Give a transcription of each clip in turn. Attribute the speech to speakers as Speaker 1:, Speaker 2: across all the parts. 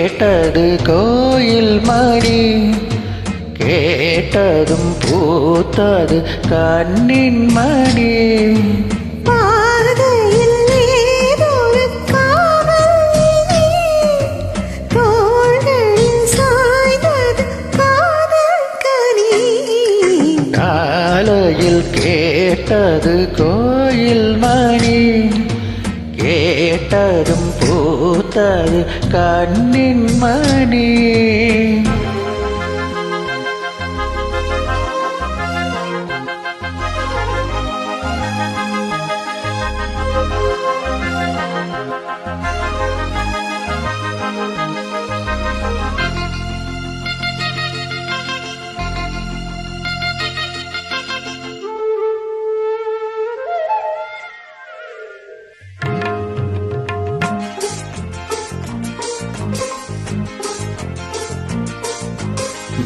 Speaker 1: கேட்டது கோயில் மணி, கேட்டதும் பூத்தது கண்ணின் மணி. காலையில் கேட்டது கோயில் மணி, கேட்டதும் பூத்தது கண்ணின் மணி.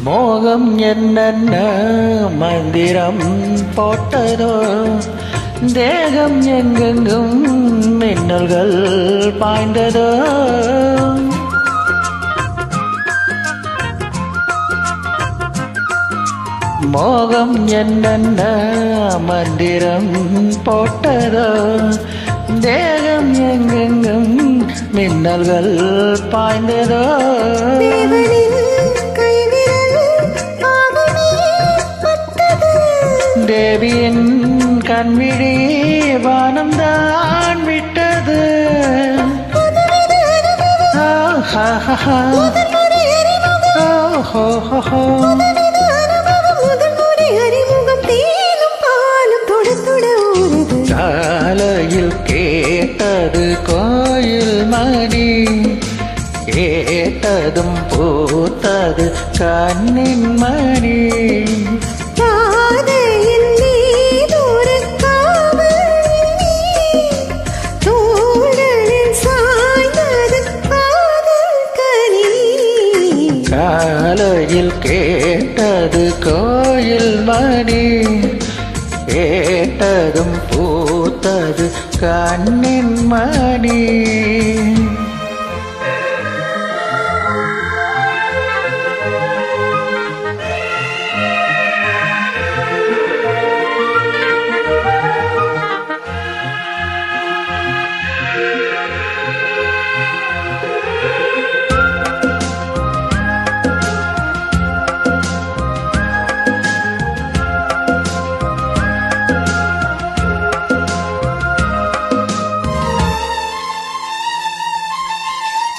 Speaker 1: மோகம் என்னென்ன மந்திரம் போட்டதோ, தேகம் எங்கெங்கும் மின்னல்கள் பாய்ந்ததோ. மோகம் என்னென்ன மந்திரம் போட்டதோ, தேகம் எங்கெங்கும் மின்னல்கள் பாய்ந்ததோ. தேவியின் கண்விழி வானம் தான் விட்டது. காலையில் கேட்டது கோயில் மணி, கேட்டதும் பூத்தது கண்ணின் மணி. காலையில் கேட்டது கோயில் மணி, கேட்டதும் பூத்தது கண்ணின் மணி.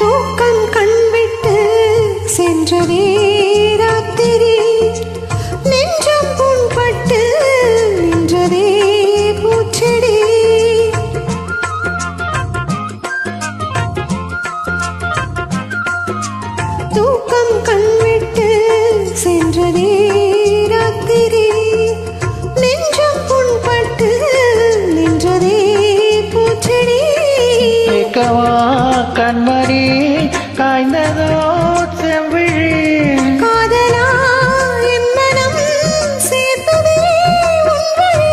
Speaker 2: தூக்கம் கண்விட்டு சென்றதே ராத்திரி, நெஞ்சம் புண்பட்டு நின்றதே பூச்செடி. தூக்கம் கண்விட்டு சென்றதே ராத்திரி, நெஞ்சம் புண்பட்டு நின்றதே பூச்செடி.
Speaker 1: கண்மணி காய்ந்ததோ செவ்விழி,
Speaker 2: காதலா என் மனம் சேர்த்ததே உன் வழி.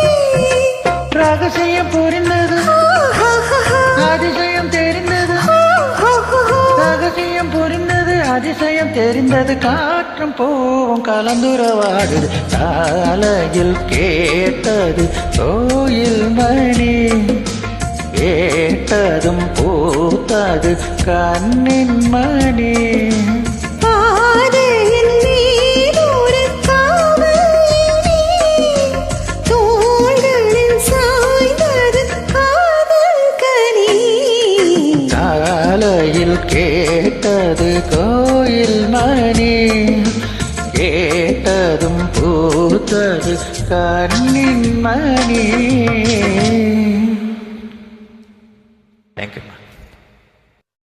Speaker 1: ரகசியம் புரிந்தது, அதிசயம் தெரிந்தது. ரகசியம் புரிந்தது, அதிசயம் தெரிந்தது. காற்றும் பூவும் கலந்துறவாடுது. காலையில் கேட்டது கோயில் மணி, கேட்டதும் பூத்தது கண்ணின் மணி.
Speaker 2: பாதையின் மீது ஒரு காவல், தோள்களில் சாய்ந்தது காதல் கனி.
Speaker 1: காலையில் கேட்டது கோயில் மணி, கேட்டதும் பூத்தது கண்ணின் மணி. Thank you.